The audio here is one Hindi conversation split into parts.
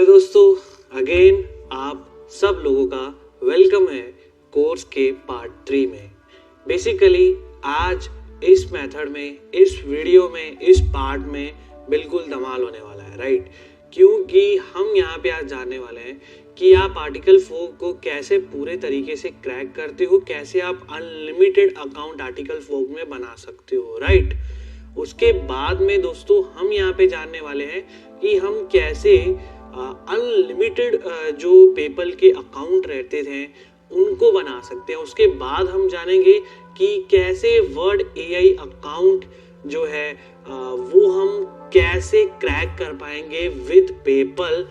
हेलो दोस्तों, अगेन आप सब लोगों का वेलकम है कोर्स के पार्ट 3 में। बेसिकली आज इस मेथड में, इस वीडियो में, इस पार्ट में बिल्कुल धमाल होने वाला है, राइट? क्योंकि हम यहाँ पे आज जानने वाले हैं कि आप आर्टिकल 4 को कैसे पूरे तरीके से क्रैक करते हो, कैसे आप अनलिमिटेड अकाउंट आर्टिकल 4 में बना सकते हो, राइट? उसके बाद में दोस्तों हम यहाँ पे जानने वाले हैं कि हम कैसे अनलिमिटेड जो पेपल के अकाउंट रहते थे उनको बना सकते हैं। उसके बाद हम जानेंगे कि कैसे वर्ड एआई अकाउंट जो है वो हम कैसे क्रैक कर पाएंगे विद पेपल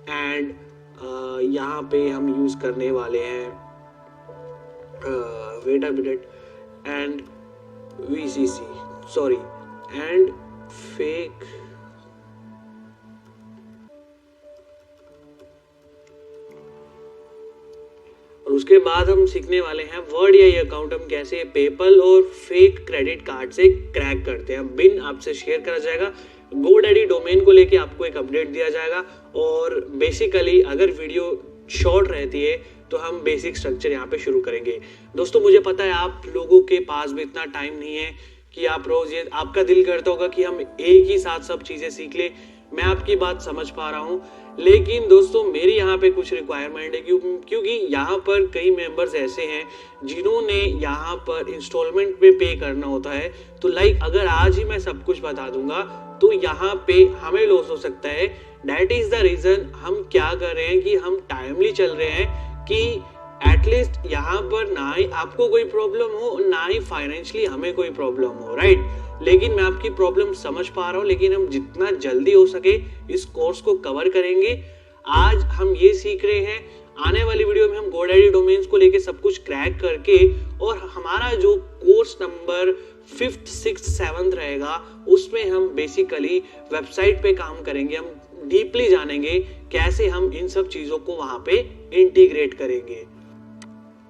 एंड यहाँ पे हम यूज करने वाले हैं wait a minute and VCC sorry and fake और उसके बाद हम सीखने वाले हैं वर्ड एआई अकाउंट हम कैसे पेपल और फेक क्रेडिट कार्ड से क्रैक करते हैं। बिन आपसे शेयर करा जाएगा, GoDaddy डोमेन को लेके आपको एक अपडेट दिया जाएगा और बेसिकली अगर वीडियो शॉर्ट रहती है तो हम बेसिक स्ट्रक्चर यहाँ पे शुरू करेंगे। दोस्तों मुझे पता है आप लोगों के पास भी इतना टाइम नहीं है कि आप रोज ये आपका दिल करता होगा कि हम एक ही साथ सब चीजें सीख ले। मैं आपकी बात समझ पा रहा हूँ, लेकिन दोस्तों मेरी यहाँ पे कुछ रिक्वायरमेंट है क्योंकि यहाँ पर कई मेंबर्स ऐसे हैं जिन्होंने यहाँ पर इंस्टॉलमेंट पे पे करना होता है। तो लाइक अगर आज ही मैं सब कुछ बता दूंगा तो यहाँ पे हमें लॉस हो सकता है। दैट इज द रीजन हम क्या कर रहे हैं कि हम टाइमली चल रहे हैं कि एटलीस्ट यहाँ पर ना ही आपको कोई प्रॉब्लम हो, ना ही फाइनेंशियली हमें कोई प्रॉब्लम हो, राइट? लेकिन मैं आपकी प्रॉब्लम समझ पा रहा हूँ, लेकिन हम जितना जल्दी हो सके इस कोर्स को कवर करेंगे। आज हम ये सीख रहे हैं, आने वाली वीडियो में हम GoDaddy डोमेन्स को लेके सब कुछ क्रैक करके और हमारा जो course number 5th, 6th, 7th रहेगा उसमें हम बेसिकली वेबसाइट पे काम करेंगे। हम डीपली जानेंगे कैसे हम इन सब चीज़ों को वहाँ पे इंटीग्रेट करेंगे।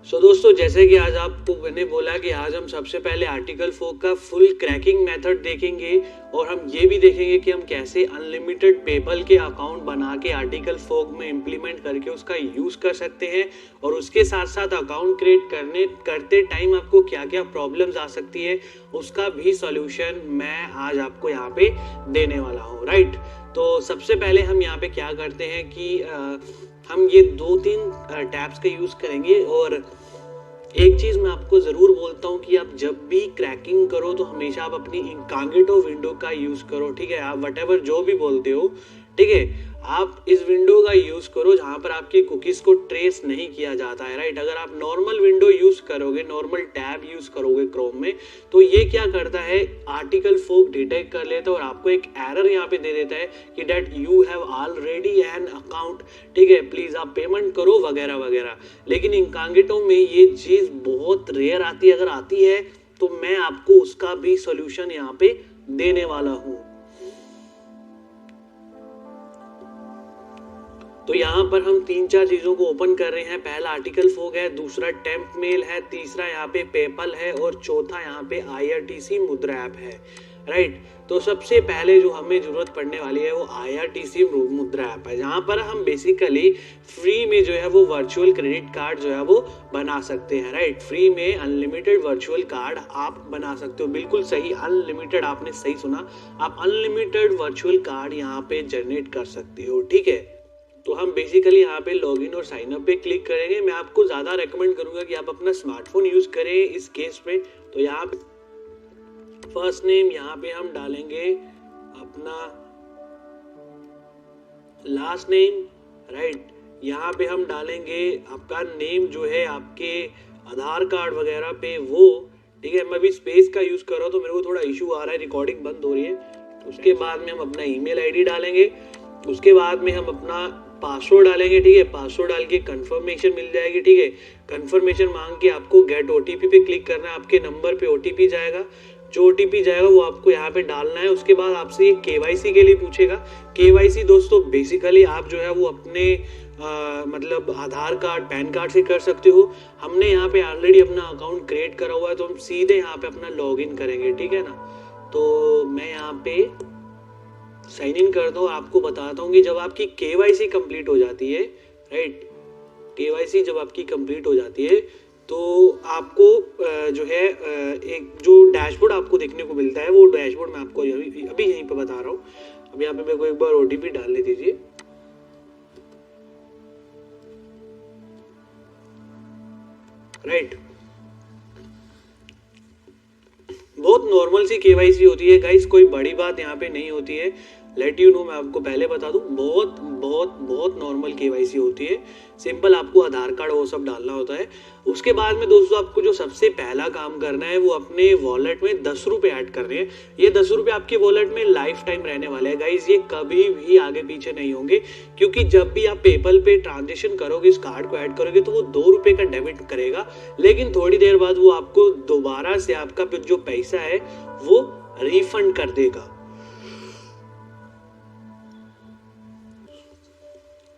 सो दोस्तों जैसे कि आज आपको मैंने बोला कि आज हम सबसे पहले आर्टिकल 4 का फुल क्रैकिंग मेथड देखेंगे और हम ये भी देखेंगे कि हम कैसे अनलिमिटेड पेपल के अकाउंट बना के आर्टिकल 4 में इम्प्लीमेंट करके उसका यूज कर सकते हैं और उसके साथ साथ अकाउंट क्रिएट करते टाइम आपको क्या क्या प्रॉब्लम्स आ सकती है उसका भी सॉल्यूशन मैं आज आपको यहाँ पे देने वाला हूँ, राइट? तो सबसे पहले हम यहाँ पे क्या करते हैं कि हम ये 2-3 टैब्स का यूज करेंगे और एक चीज मैं आपको जरूर बोलता हूँ कि आप जब भी क्रैकिंग करो तो हमेशा आप अपनी इनकॉग्निटो विंडो का यूज करो, ठीक है? आप व्हाटएवर जो भी बोलते हो, ठीक है, आप इस विंडो का यूज करो जहां पर आपकी कुकीज को ट्रेस नहीं किया जाता है, राइट? अगर आप नॉर्मल विंडो यूज करोगे, नॉर्मल टैब यूज करोगे क्रोम में, तो ये क्या करता है, आर्टिकल 4 डिटेक्ट कर लेता है और आपको एक एरर यहाँ पे दे देता है कि that you have already an account, ठीक है, प्लीज आप पेमेंट करो वगैरह वगैरह। लेकिन इनकॉग्निटो में ये चीज बहुत रेयर आती है, अगर आती है तो मैं आपको उसका भी सोल्यूशन यहाँ पे देने वाला हूँ। तो यहाँ पर हम 3-4 चीजों को ओपन कर रहे हैं। पहला आर्टिकल 4 है, दूसरा टेम्प मेल है, तीसरा यहाँ पे पेपल है और चौथा यहाँ पे IRTC मुद्रा ऐप है, राइट? तो सबसे पहले जो हमें जरूरत पड़ने वाली है वो IRTC मुद्रा ऐप है, जहाँ पर हम बेसिकली फ्री में जो है वो वर्चुअल क्रेडिट कार्ड जो है वो बना सकते हैं, राइट? फ्री में अनलिमिटेड वर्चुअल कार्ड आप बना सकते हो। बिल्कुल सही, अनलिमिटेड, आपने सही सुना, आप अनलिमिटेड वर्चुअल कार्ड यहाँ पे जनरेट कर सकते हो, ठीक है? तो हम बेसिकली यहाँ पे लॉगिन और साइन अप पे क्लिक करेंगे। मैं आपको ज़्यादा रेकमेंड करूँगा कि आप अपना स्मार्टफोन यूज़ करें इस केस में। तो यहाँ पे फर्स्ट नेम यहाँ पे हम डालेंगे अपना लास्ट नेम, राइट? यहाँ पे हम डालेंगे आपका नेम जो है आपके आधार कार्ड वगैरह पे वो, ठीक है? मैं भी स्पेस का यूज़ कर रहा हूँ तो मेरे को थोड़ा इशू आ रहा है, रिकॉर्डिंग बंद हो रही है। उसके बाद में हम अपना ईमेल आईडी डालेंगे, उसके बाद में हम अपना पासवर्ड डालेंगे, ठीक है? पासवर्ड डाल के कंफर्मेशन मिल जाएगी, ठीक है? कंफर्मेशन मांग के आपको गेट ओटीपी पे क्लिक करना है, आपके नंबर पे ओटीपी जाएगा, जो ओटीपी जाएगा वो आपको यहाँ पे डालना है। उसके बाद आपसे ये केवाईसी के लिए पूछेगा। केवाईसी दोस्तों बेसिकली आप जो है वो अपने मतलब आधार कार्ड, पैन कार्ड से कर सकते हो। हमने यहाँ पे ऑलरेडी अपना अकाउंट क्रिएट करा हुआ है तो हम सीधे यहाँ पे अपना लॉगिन करेंगे, ठीक है ना? तो मैं यहाँ पे साइन इन कर दो। आपको बताता हूँ कि जब आपकी केवाईसी कंप्लीट हो जाती है, राइट, केवाईसी जब आपकी कंप्लीट हो जाती है तो आपको जो है एक जो डैशबोर्ड आपको देखने को मिलता है, वो डैशबोर्ड मैं आपको अभी अभी यहीं पे बता रहा हूँ। अब यहाँ पे मेरे को एक बार ओटीपी डालने दीजिए। राइट, बहुत नॉर्मल सी केवाईसी होती है गाइस, कोई बड़ी बात यहाँ पे नहीं होती है। लेट यू नो, मैं आपको पहले बता दूं, बहुत बहुत बहुत नॉर्मल केवाईसी होती है। सिंपल आपको आधार कार्ड वो सब डालना होता है। उसके बाद में दोस्तों आपको जो सबसे पहला काम करना है वो अपने वॉलेट में 10 रुपये ऐड करने हैं। ये 10 रुपये आपके वॉलेट में लाइफ टाइम रहने वाले हैं गाइस, ये कभी भी आगे पीछे नहीं होंगे, क्योंकि जब भी आप पेपल पे ट्रांजेक्शन करोगे, इस कार्ड को ऐड करोगे तो वो 2 रुपये का डेबिट करेगा, लेकिन थोड़ी देर बाद वो आपको दोबारा से आपका जो पैसा है वो रिफंड कर देगा।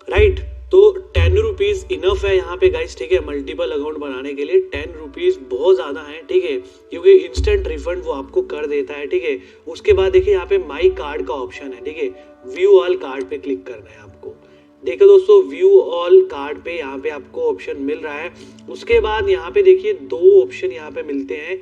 राइट, तो 10 रुपीज इनफ है यहाँ पे गाइस, ठीक है, मल्टीपल अकाउंट बनाने के लिए 10 रुपीज बहुत ज्यादा है, ठीक है, क्योंकि इंस्टेंट रिफंड वो आपको कर देता है, ठीक है। उसके बाद देखिए यहाँ पे माई कार्ड का ऑप्शन है, ठीक है, व्यू ऑल कार्ड पे क्लिक करना है आपको। देखो दोस्तों, व्यू ऑल कार्ड पे यहाँ पे आपको ऑप्शन मिल रहा है। उसके बाद यहाँ पे देखिए 2 ऑप्शन यहाँ पे मिलते हैं,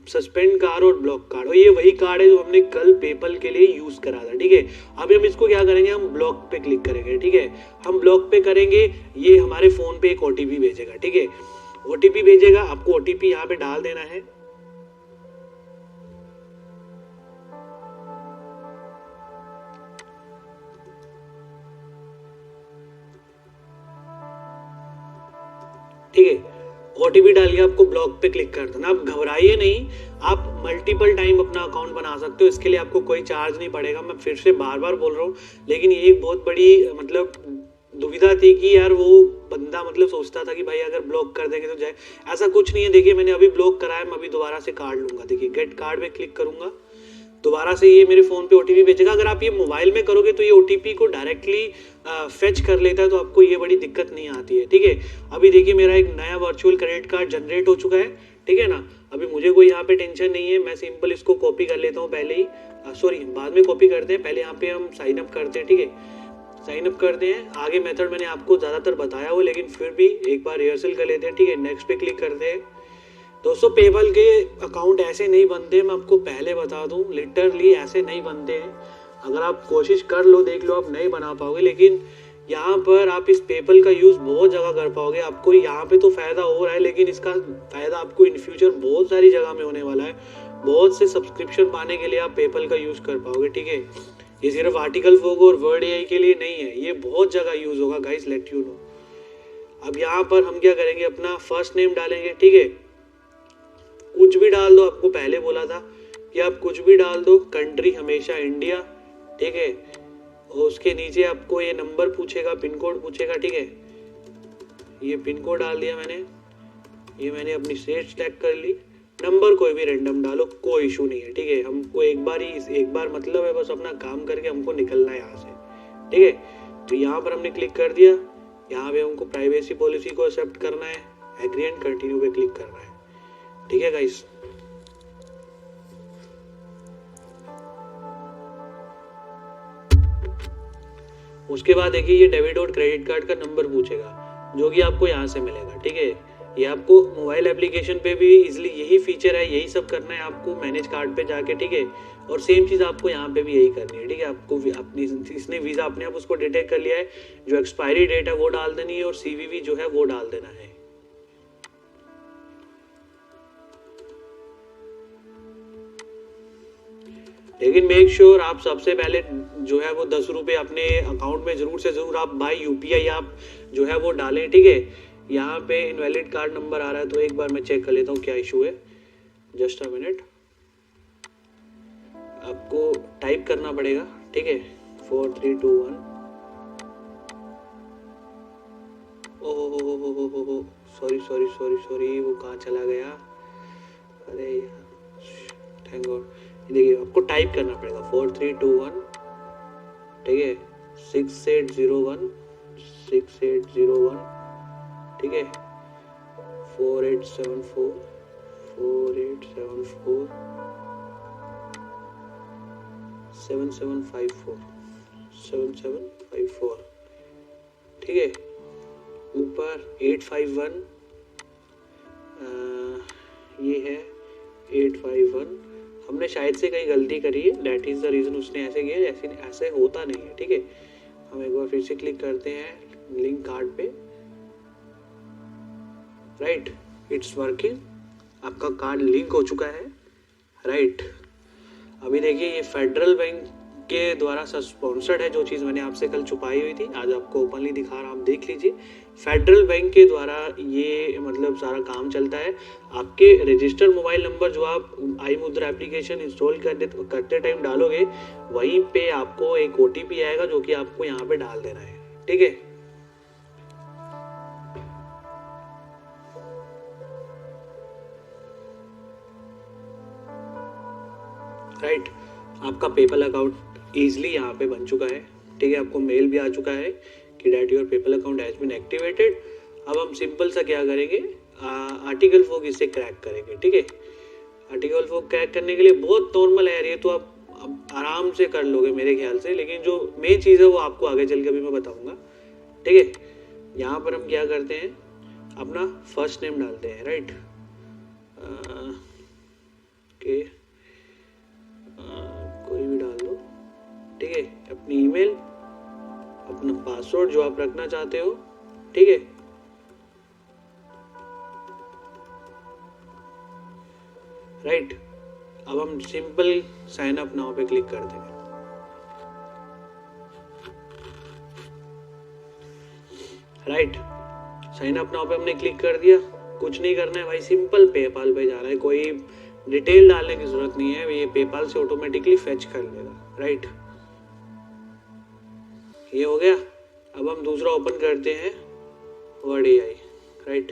सस्पेंड कार्ड और ब्लॉक कार्ड, और ये वही कार्ड है जो हमने कल पेपल के लिए यूज करा था, ठीक है। अभी हम इसको क्या करेंगे, हम ब्लॉक पे क्लिक करेंगे, ठीक है। हम ब्लॉक पे करेंगे, ये हमारे फोन पे एक ओटीपी भेजेगा, ठीक है, ओटीपी भेजेगा, आपको ओटीपी यहाँ पे डाल देना है। ठीक है, ओटीपी डाल के आपको ब्लॉक पे क्लिक कर देना। आप घबराइए नहीं, आप मल्टीपल टाइम अपना अकाउंट बना सकते हो, इसके लिए आपको कोई चार्ज नहीं पड़ेगा। मैं फिर से बार बार बोल रहा हूँ, लेकिन ये एक बहुत बड़ी मतलब दुविधा थी कि यार वो बंदा मतलब सोचता था कि भाई अगर ब्लॉक कर देंगे तो जाए, ऐसा कुछ नहीं है। देखिए मैंने अभी ब्लॉक कराया, मैं अभी दोबारा से कार्ड लूंगा, देखिए गेट कार्ड पे क्लिक करूंगा, दोबारा से ये मेरे फोन पे ओटीपी भेजेगा। अगर आप ये मोबाइल में करोगे तो ये ओटीपी को डायरेक्टली फेच कर लेता है, तो आपको ये बड़ी दिक्कत नहीं आती है, ठीक है। अभी देखिए मेरा एक नया वर्चुअल क्रेडिट कार्ड जनरेट हो चुका है, ठीक है ना। अभी मुझे कोई यहाँ पे टेंशन नहीं है, मैं सिंपल इसको कॉपी कर लेता हूँ पहले ही, सॉरी बाद में कॉपी करते हैं, पहले यहाँ पे हम साइन अप करते हैं, ठीक है, साइन अप करते हैं। आगे मेथड मैंने आपको ज़्यादातर बताया हो, लेकिन फिर भी एक बार रिहर्सल कर लेते हैं, ठीक है। नेक्स्ट पे क्लिक करते हैं। दोस्तों पेपल के अकाउंट ऐसे नहीं बनते, मैं आपको पहले बता दूं, लिटरली ऐसे नहीं बनते हैं। अगर आप कोशिश कर लो, देख लो, आप नहीं बना पाओगे, लेकिन यहाँ पर आप इस पेपल का यूज़ बहुत जगह कर पाओगे। आपको यहाँ पे तो फ़ायदा हो रहा है, लेकिन इसका फ़ायदा आपको इन फ्यूचर बहुत सारी जगह में होने वाला है। बहुत से सब्सक्रिप्शन पाने के लिए आप पेपल का यूज़ कर पाओगे, ठीक है। ये सिर्फ आर्टिकल फोग और वर्ड एआई के लिए नहीं है, ये बहुत जगह यूज़ होगा गाइस, लेट यू नो। अब यहाँ पर हम क्या करेंगे, अपना फर्स्ट नेम डालेंगे, ठीक है, कुछ भी डाल दो, आपको पहले बोला था कि आप कुछ भी डाल दो, कंट्री हमेशा इंडिया, ठीक है। और उसके नीचे आपको ये नंबर पूछेगा, पिन कोड पूछेगा, ठीक है, ये पिन कोड डाल दिया मैंने, ये मैंने अपनी स्टेट सेलेक्ट कर ली। नंबर कोई भी रैंडम डालो, कोई इशू नहीं है, ठीक है। हमको एक बार मतलब है बस अपना काम करके हमको निकलना है यहाँ से, ठीक है। तो यहाँ पर हमने क्लिक कर दिया, यहाँ पे हमको प्राइवेसी पॉलिसी को एक्सेप्ट करना है, एग्री एंड कंटिन्यू पे क्लिक करना है, ठीक है गाइस। उसके बाद देखिए ये डेबिट और क्रेडिट कार्ड का नंबर पूछेगा, जो कि आपको यहाँ से मिलेगा, ठीक है। ये आपको मोबाइल एप्लीकेशन पे भी इजीली यही फीचर है, यही सब करना है आपको मैनेज कार्ड पे जाके, ठीक है। और सेम चीज़ आपको यहाँ पे भी यही करनी है, ठीक है। आपको अपनी इसने वीज़ा अपने आप उसको डिटेक्ट कर लिया है, जो एक्सपायरी डेट है वो डाल देनी है, और CVV जो है वो डाल देना है। लेकिन मेक श्योर आप सबसे पहले जो है वो 10 रुपये अपने अकाउंट में जरूर से जरूर आप बाय UPI आप जो है वो डालें, ठीक है। यहाँ पे इनवैलिड कार्ड नंबर आ रहा है, तो एक बार मैं चेक कर लेता हूँ क्या इशू है, जस्ट अ मिनट। आपको टाइप करना पड़ेगा, ठीक है, 4321। ओह सॉरी, वो कहाँ चला गया, अरे थैंक गॉड। देखिए आपको टाइप करना पड़ेगा 4321, ठीक है, 6801, ठीक है, 4874, 4874, 7754 ठीक है। ऊपर 851 ये है 851। हमने शायद से कहीं गलती करी है, दैट इज द रीजन उसने ऐसे किया। ऐसे होता नहीं है, ठीक है। हम एक बार फिर से क्लिक करते हैं लिंक कार्ड पे, राइट, इट्स वर्किंग। आपका कार्ड लिंक हो चुका है, राइट। अभी देखिए ये फेडरल बैंक के द्वारा स्पॉन्सर्ड है, जो चीज़ मैंने आपसे कल छुपाई हुई थी, आज आपको ओपनली दिखा रहा हूँ, आप देख लीजिए। फेडरल बैंक के द्वारा ये मतलब सारा काम चलता है। आपके रजिस्टर्ड मोबाइल नंबर जो आप आई मुद्रा एप्लीकेशन इंस्टॉल करते टाइम डालोगे, वहीं पे आपको एक OTP आएगा जो कि आपको यहाँ पे डाल देना है, ठीक है। राइट, आपका पेपल अकाउंट ईजिली यहाँ पे बन चुका है, ठीक है। आपको मेल भी आ चुका है कि that your PayPal account has been activated. अब हम सिंपल सा क्या करेंगे, आर्टिकल फोक इसे क्रैक करेंगे, ठीक है। आर्टिकल फोक क्रैक करने के लिए बहुत नॉर्मल है यार, ये तो आप आराम से कर लोगे मेरे ख्याल से, लेकिन जो मेन चीज़ है वो आपको आगे चल के भी मैं बताऊँगा, ठीक है। यहाँ पर हम क्या करते हैं, अपना फर्स्ट नेम डालते हैं, राइट, ओके, कोई भी डाल दो, ठीक है। अपनी ईमेल, अपना पासवर्ड जो आप रखना चाहते हो, ठीक है। राइट, अब हम सिंपल साइन अप नाउ पे क्लिक कर देंगे। राइट, साइन अप नाउ पे हमने क्लिक कर दिया। कुछ नहीं करना है भाई, सिंपल पेपाल पे जाना है, कोई डिटेल डालने की जरूरत नहीं है, ये पेपाल से ऑटोमेटिकली फेच कर लेगा, राइट। ये हो गया। अब हम दूसरा ओपन करते हैं वर्ड AI, राइट।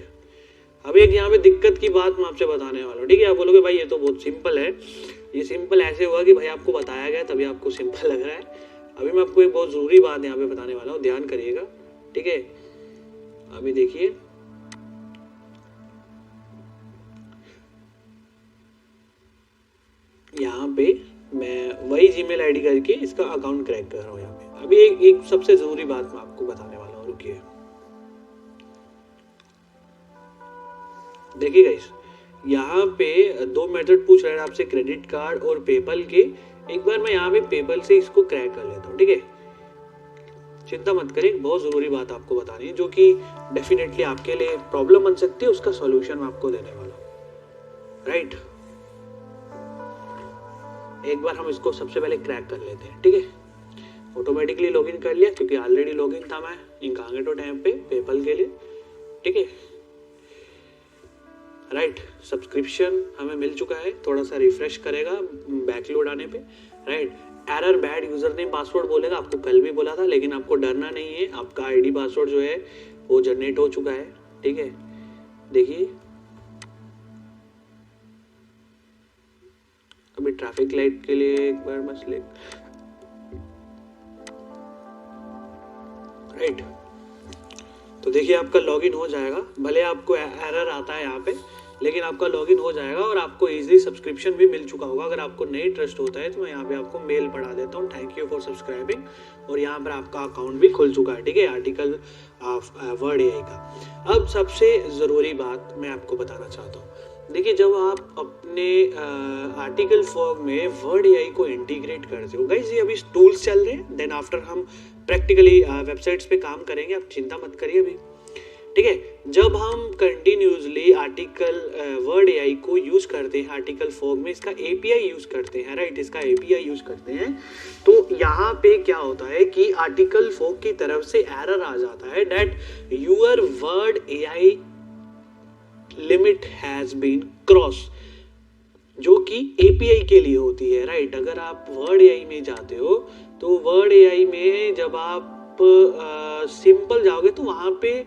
अब एक यहाँ पे दिक्कत की बात मैं आपसे बताने वाला हूँ, ठीक है। आप बोलोगे भाई ये तो बहुत सिंपल है, ये सिंपल ऐसे हुआ कि भाई आपको बताया गया तभी आपको सिंपल लग रहा है। अभी मैं आपको एक बहुत ज़रूरी बात यहाँ पे बताने वाला हूँ, ध्यान करिएगा, ठीक है। अभी देखिए, यहाँ पे मैं वही जीमेल आईडी करके इसका अकाउंट क्रैक कर रहा हूँ यहाँ पे। अभी एक सबसे जरूरी बात मैं आपको बताने वाला हूँ, रुकिए। देखिए गाइस, यहाँ पे दो मेथड पूछ रहे हैं आपसे, क्रेडिट कार्ड और पेपल के। एक बार मैं यहाँ पे पेपल से इसको क्रैक कर लेता हूँ, ठीक है। चिंता मत करें, बहुत जरूरी बात आपको बतानी है जो कि डेफिनेटली आपके लिए प्रॉब्लम बन सकती है, उसका सॉल्यूशन मैं आपको देने वाला हूँ, राइट। एक बार हम इसको सबसे पहले क्रैक कर लेते हैं, ठीक है। ऑटोमेटिकली लॉगिन कर लिया क्योंकि ऑलरेडी लॉगिन था मैं इनकॉग्निटो टाइम पे पेपल के लिए, ठीक है। राइट, सब्सक्रिप्शन हमें मिल चुका है, थोड़ा सा रिफ्रेश करेगा बैकलोड आने पे, right. Error bad user name password बोलेगा, आपको कल भी बोला था, लेकिन आपको डरना नहीं है, आपका आईडी पासवर्ड जो है वो जनरेट हो चुका है, ठीक है। देखिए अभी ट्रैफिक लाइट के लिए एक बार बस ले, राइट। तो देखिए आपका लॉगिन हो जाएगा, भले आपको एरर आता है यहाँ पे, लेकिन आपका लॉगिन हो जाएगा और आपको इजीली सब्सक्रिप्शन भी मिल चुका होगा। अगर आपको नहीं ट्रस्ट होता है तो मैं यहाँ पे आपको मेल पढ़ा देता हूँ, थैंक यू फॉर सब्सक्राइबिंग, और यहाँ पर आपका अकाउंट भी खुल चुका है, ठीक है, आर्टिकल वर्ड AI का। अब सबसे ज़रूरी बात मैं आपको बताना चाहता हूँ, देखिए जब आप अपने आर्टिकल फॉर्म में वर्ड AI को इंटीग्रेट करते हो, गाइस ये अभी टूल्स चल रहे हैं, देन आफ्टर हम प्रैक्टिकली वेबसाइट्स पे काम करेंगे, आप चिंता मत करिए अभी, ठीक है। जब हम कंटिन्यूसली आर्टिकल वर्ड AI को यूज करते हैं आर्टिकल फॉर्म में, इसका API यूज करते हैं, राइट, इसका API यूज करते हैं, तो यहाँ पे क्या होता है कि आर्टिकल फॉर्म की तरफ से एरर आ जाता है that your word AI limit has been crossed, जो कि API के लिए होती है, राइट। अगर आप वर्ड AI में जाते हो तो वर्ड AI में जब आप सिंपल जाओगे तो वहाँ पे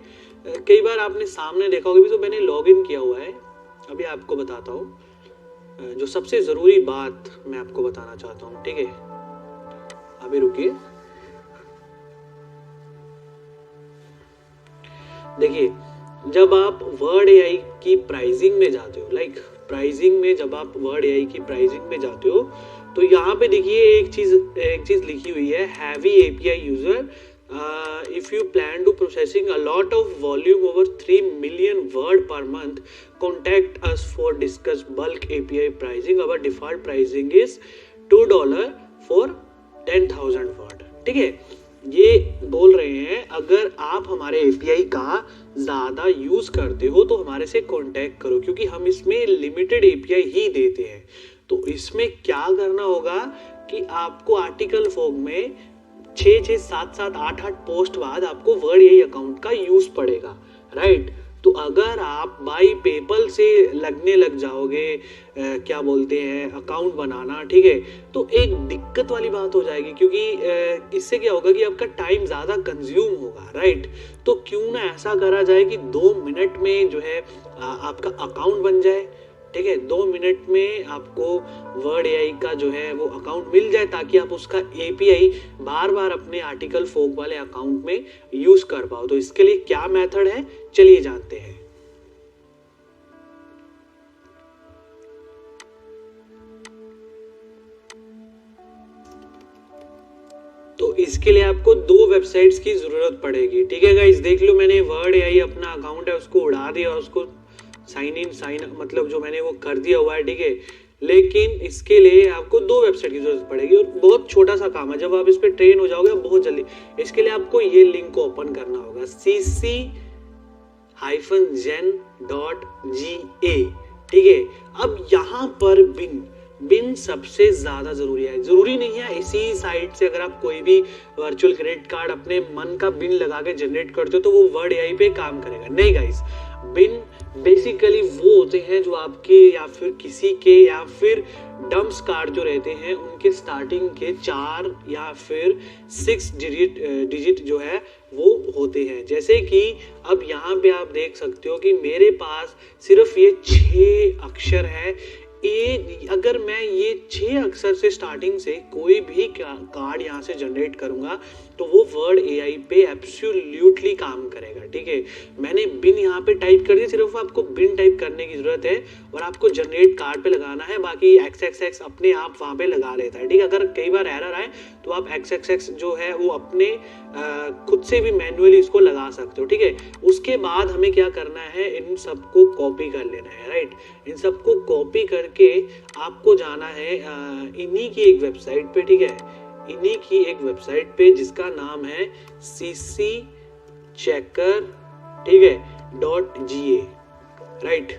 कई बार आपने सामने देखा होगा भी, तो मैंने लॉगिन किया हुआ है, अभी आपको बताता हूँ जो सबसे ज़रूरी बात मैं आपको बताना चाहता हूँ, ठीक है। अभी रुकिए, देखिए जब आप वर्ड AI की प्राइसिंग में जाते हो, लाइक प्राइसिंग में जब आप वर्ड AI की प्राइसिंग में जाते हो तो तो यहाँ पे देखिए एक चीज लिखी हुई है, heavy API user, if you plan to processing a lot of volume over 3 million word per month, contact us for discuss bulk API pricing. Our default pricing is $2 for 10,000 word. ठीक है, ये बोल रहे हैं अगर आप हमारे API का ज़्यादा यूज़ करते हो तो हमारे से कांटेक्ट करो, क्योंकि हम इसमें लिमिटेड API ही देते हैं। तो इसमें क्या करना होगा कि आपको आर्टिकल फॉग में 6, 7, 8 पोस्ट बाद आपको वर्ड एआई अकाउंट का यूज पड़ेगा, राइट। तो अगर आप बाई पेपल से लगने लग जाओगे क्या बोलते हैं अकाउंट बनाना, ठीक है, तो एक दिक्कत वाली बात हो जाएगी, क्योंकि इससे क्या होगा कि आपका टाइम ज़्यादा कंज्यूम होगा, राइट। तो क्यों ना ऐसा करा जाए कि 2 मिनट में जो है आपका अकाउंट बन जाए, ठीक है, 2 मिनट में आपको वर्ड एआई का जो है वो अकाउंट मिल जाए, ताकि आप उसका एपीआई बार बार अपने आर्टिकल फोक वाले अकाउंट में यूज कर पाओ। तो इसके लिए क्या मेथड है, चलिए जानते हैं। तो इसके लिए आपको 2 वेबसाइट्स की जरूरत पड़ेगी, ठीक है गाइस। देख लो, मैंने वर्ड एआई अपना अकाउंट है उसको उड़ा दिया, उसको साइन मतलब जो मैंने वो कर दिया हुआ है, ठीक है। लेकिन इसके लिए आपको 2 वेबसाइट की जरूरत पड़ेगी और बहुत छोटा सा काम है, जब आप इस पे ट्रेन हो जाओगे बहुत जल्दी। इसके लिए आपको ये लिंक को ओपन करना होगा, cc-gen.ga, ठीक है। अब यहाँ पर बिन सबसे ज्यादा जरूरी है, जरूरी नहीं है इसी साइट से अगर आप कोई भी वर्चुअल क्रेडिट कार्ड अपने मन का बिन लगा के जनरेट करते हो तो वो वर्ड एआई पे काम करेगा, नहीं गाइस। बिन बेसिकली वो होते हैं जो आपके या फिर किसी के या फिर डम्प्स कार्ड जो रहते हैं उनके स्टार्टिंग के 4 या फिर 6 डिजिट जो है वो होते हैं। जैसे कि अब यहाँ पे आप देख सकते हो कि मेरे पास सिर्फ ये 6 अक्षर है। अगर मैं ये 6 अक्षर से स्टार्टिंग से कोई भी कार्ड यहाँ से जनरेट करूंगा तो वो वर्ड एआई पे एब्सोल्युटली काम करेगा, ठीक है। मैंने बिन यहाँ पे टाइप कर दिया, सिर्फ आपको बिन टाइप करने की जरूरत है और आपको जनरेट कार्ड पे लगाना है, बाकी XXX अपने आप वहाँ पे लगा लेता है, ठीक है। अगर कई बार एरर आए तो आप XXX जो है वो अपने खुद से भी मैन्युअली इसको लगा सकते हो, ठीक है। उसके बाद हमें क्या करना है, इन सबको कॉपी कर लेना है, राइट। इन सबको कॉपी करके आपको जाना है इन्हीं की एक वेबसाइट पे, ठीक है, इन्हीं की एक वेबसाइट पे जिसका नाम है cc-checker, ठीक है, .ga, राइट।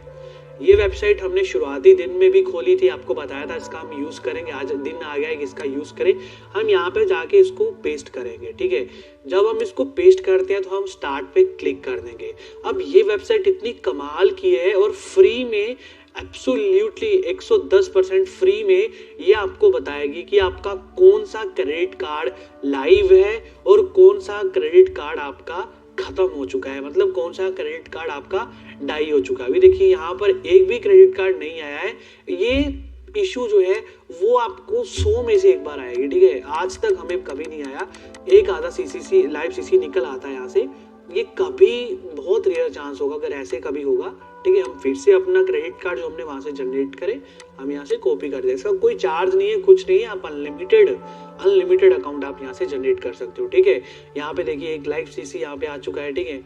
ये वेबसाइट हमने शुरुआती दिन में भी खोली थी, आपको बताया था इसका हम यूज करेंगे। आज दिन आ गया है कि इसका यूज करें। हम यहाँ पे जाके इसको पेस्ट करेंगे, ठीक है। जब हम इसको पेस्ट करते हैं तो हम स्टार्ट पे क्लिक कर देंगे। अब ये वेबसाइट इतनी कमाल की है और फ्री में एब्सोल्युटली 110% फ्री में ये आपको बताएगी कि आपका कौन सा क्रेडिट कार्ड लाइव है और कौन सा क्रेडिट कार्ड आपका खत्म हो चुका है, मतलब कौन सा क्रेडिट कार्ड आपका डाई हो चुका है। अभी देखिए यहाँ पर एक भी क्रेडिट कार्ड नहीं आया है। ये इशू जो है वो आपको 100 में से एक बार आएगी, ठीक है। आज तक हमें कभी नहीं आया, एक आधा सीसीसी लाइव सीसी निकल आता है यहाँ से, ये कभी बहुत रेयर चांस होगा अगर ऐसे कभी होगा, ठीक है। हम फिर से अपना क्रेडिट कार्ड जो हमने वहां से जनरेट करे हम यहाँ से कॉपी कर दें। इसका कोई चार्ज नहीं है, कुछ नहीं है, आप अनलिमिटेड अकाउंट आप यहाँ से जनरेट कर सकते हो, ठीक है। यहाँ पे देखिए एक लाइव सीसी यहाँ पे आ चुका है, ठीक है।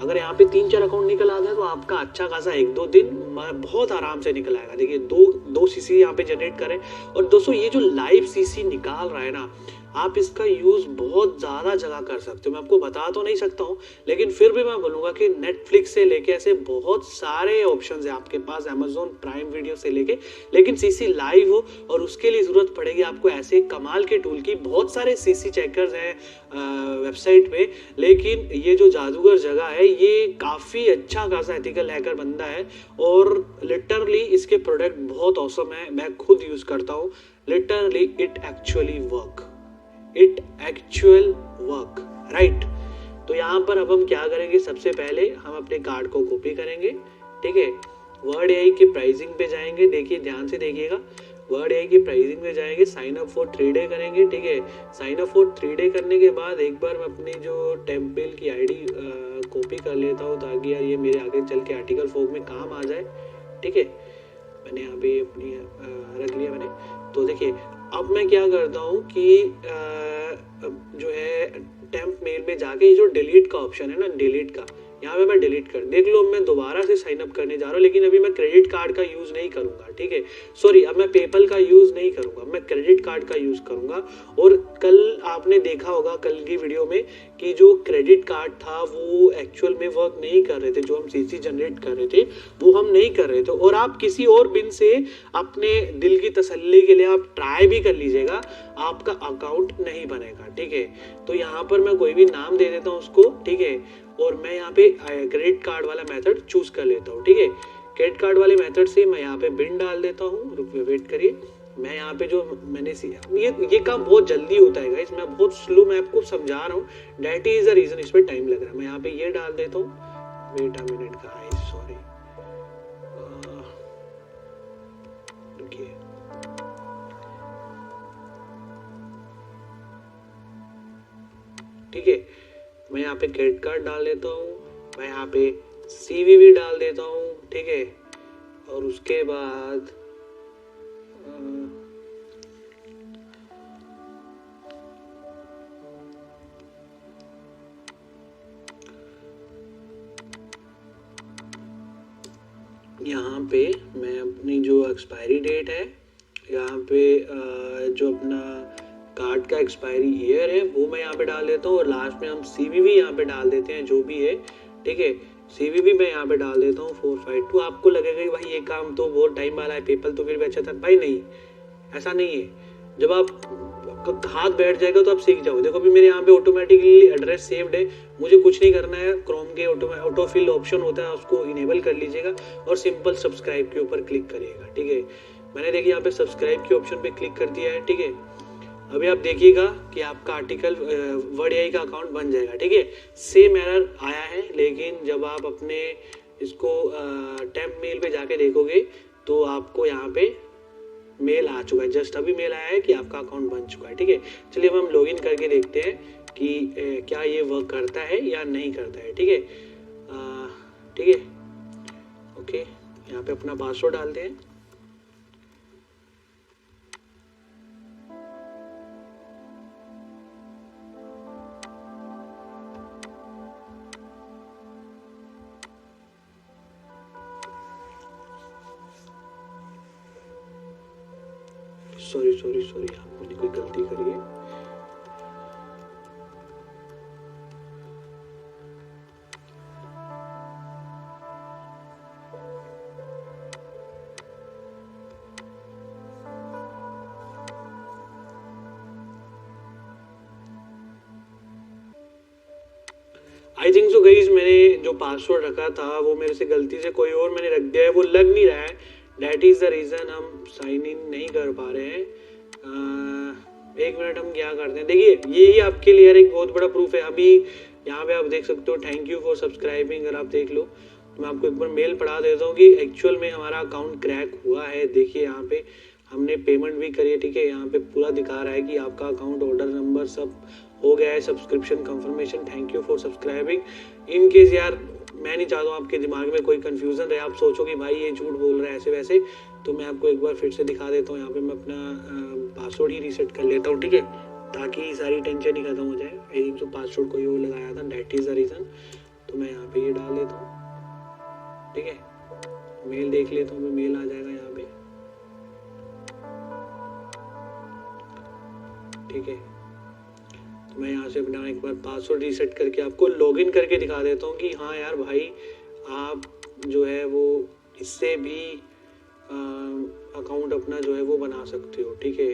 अगर यहाँ पे 3-4 अकाउंट निकल आता है तो आपका अच्छा खासा 1-2 दिन बहुत आराम से निकल आएगा। देखिए दो सीसी यहाँ पे जनरेट करें। और दोस्तों ये जो लाइव सीसी निकाल रहा है ना, आप इसका यूज बहुत ज्यादा जगह कर सकते हो। मैं आपको बता तो नहीं सकता हूँ, लेकिन फिर भी मैं बोलूंगा कि नेटफ्लिक्स से लेके ऐसे बहुत सारे ऑप्शंस है आपके पास, अमेजोन प्राइम वीडियो से लेके, लेकिन सीसी लाइव हो और उसके लिए जरूरत पड़ेगी आपको ऐसे कमाल के टूल की। बहुत सारे सीसी चेकर्स हैं वेबसाइट पे, लेकिन ये जो जादूगर जगह है ये काफी अच्छा खासा एथिकल हैकर बंदा है और लिटरली इसके प्रोडक्ट बहुत ऑसम है। मैं खुद यूज करता हूँ, literally it actually work, right. तो यहाँ पर अब हम क्या करेंगे, सबसे पहले हम अपने कार्ड को कॉपी करेंगे, ठीक है। वर्ड एआई की प्राइसिंग पे जाएंगे, देखिए ध्यान से देखिएगा, वर्ड एआई की प्राइसिंग पे जाएंगे, साइन अप फॉर 3 डे करेंगे, ठीक है। साइन अप फॉर 3 डे करने के बाद एक बार मैं अपनी जो टेम्पल की आईडी कॉपी कर लेता हूँ ताकि यार ये मेरे आगे चल के आर्टिकल फोक में काम आ जाए, ठीक है। मैंने यहाँ पे अपनी रख लिया मैंने। तो देखिए अब मैं क्या करता हूँ कि जो है टेम्प मेल में जाके ये जो डिलीट का ऑप्शन है ना, डिलीट का, यहाँ पे मैं डिलीट कर, देख लो मैं दोबारा से साइन अप करने जा रहा हूँ, लेकिन अभी मैं क्रेडिट कार्ड का यूज़ नहीं करूँगा, ठीक है। सॉरी, अब मैं पेपल का यूज़ नहीं करूँगा, मैं क्रेडिट कार्ड का यूज़ करूँगा। और कल आपने देखा होगा कल की वीडियो में कि जो क्रेडिट कार्ड था वो एक्चुअल में वर्क नहीं कर रहे थे, जो हम सीसी जनरेट कर रहे थे वो हम नहीं कर रहे थे। और आप किसी और बिन से अपने दिल की तसल्ली के लिए आप ट्राई भी कर लीजिएगा, आपका अकाउंट नहीं बनेगा, ठीक है। तो यहाँ पर मैं कोई भी नाम दे देता हूँ उसको, ठीक है, और मैं यहाँ पे क्रेडिट कार्ड वाला मेथड चूज कर लेता हूँ, ठीक है। क्रेडिट कार्ड वाले मेथड से मैं यहाँ पे बिन डाल देता हूँ, रुकिए वेट करिए, मैं यहाँ पे जो मैंने ये काम बहुत जल्दी होता है गाइस, मैं बहुत स्लो मैं आपको समझा रहा हूँ, डेट इज द रीजन इस पर टाइम लग रहा है। मैं यहाँ पे ये डाल देता हूँ, wait a minute guys, sorry, रुकिए, ठीक है। मैं यहाँ पे क्रेडिट कार्ड डाल देता हूँ, मैं यहाँ पे सीवीवी डाल देता हूँ, ठीक है। और उसके बाद यहाँ पे मैं अपनी जो एक्सपायरी डेट है, यहाँ पे जो अपना कार्ड का एक्सपायरी ईयर है वो मैं यहाँ पे डाल देता हूँ, और लास्ट में हम सीवीवी यहाँ पे डाल देते हैं जो भी है, ठीक है। सीवीवी मैं यहाँ पे डाल देता हूँ 452। आपको लगेगा कि भाई ये काम तो बहुत टाइम वाला है, पेपल तो फिर भी अच्छा था, भाई नहीं, ऐसा नहीं है। जब आप हाथ बैठ जाएगा तो आप सीख जाओगे। देखो अभी मेरे यहाँ पे ऑटोमेटिकली एड्रेस सेव्ड है, मुझे कुछ नहीं करना है, क्रोम के ऑटो फिल ऑप्शन होता है उसको इनेबल कर लीजिएगा और सिंपल सब्सक्राइब के ऊपर क्लिक करिएगा, ठीक है। मैंने देखिए यहाँ पे सब्सक्राइब के ऑप्शन पे क्लिक कर दिया है, ठीक है। अभी आप देखिएगा कि आपका आर्टिकल वर्ड एआई का अकाउंट बन जाएगा, ठीक है। सेम एरर आया है, लेकिन जब आप अपने इसको टेम्प मेल पे जाके देखोगे तो आपको यहाँ पे मेल आ चुका है, जस्ट अभी मेल आया है कि आपका अकाउंट बन चुका है, ठीक है। चलिए अब हम लॉगिन करके देखते हैं कि क्या ये वर्क करता है या नहीं करता है, ठीक है। ठीक है, ओके, यहाँ पे अपना पासवर्ड डालते हैं। सॉरी आपने कोई गलती करी है। आई थिंक सो गाइस, मैंने जो पासवर्ड रखा था वो मेरे से गलती से कोई और मैंने रख दिया है, वो लग नहीं रहा है, डेट इज द रीजन हम साइन इन नहीं कर पा रहे हैं। एक मिनट, हम क्या करते हैं, देखिए यही आपके लिए यार एक बहुत बड़ा प्रूफ है। अभी यहाँ पे आप देख सकते हो, थैंक यू फॉर सब्सक्राइबिंग, अगर आप देख लो तो मैं आपको एक बार मेल पढ़ा देता हूँ कि एक्चुअल में हमारा अकाउंट क्रैक हुआ है। देखिए यहाँ पे हमने पेमेंट भी करी है, ठीक है। यहाँ पे पूरा दिखा रहा है कि आपका अकाउंट, ऑर्डर नंबर सब हो गया है, subscription confirmation, thank you for subscribing. In case यार मैं नहीं चाहता हूँ आपके दिमाग में कोई कंफ्यूजन रहे, आप सोचो कि भाई ये झूठ बोल रहा है ऐसे वैसे, तो मैं आपको एक बार फिर से दिखा देता हूँ। यहाँ पे मैं अपना पासवर्ड ही रीसेट कर लेता हूँ, ठीक है, ताकि सारी टेंशन ही खत्म हो जाए। आई थिंक तो पासवर्ड कोई और लगाया था, डेट इज द रीजन। तो मैं यहाँ पे ये डाल देता हूँ, ठीक है। मेल देख लेता हूँ, मेल आ जाएगा यहाँ पे, ठीक है। तो मैं यहाँ से अपना एक बार पासवर्ड रीसेट करके आपको लॉगिन करके दिखा देता हूँ कि हाँ यार भाई, आप जो है वो इससे भी अकाउंट अपना जो है वो बना सकते हो, ठीक है।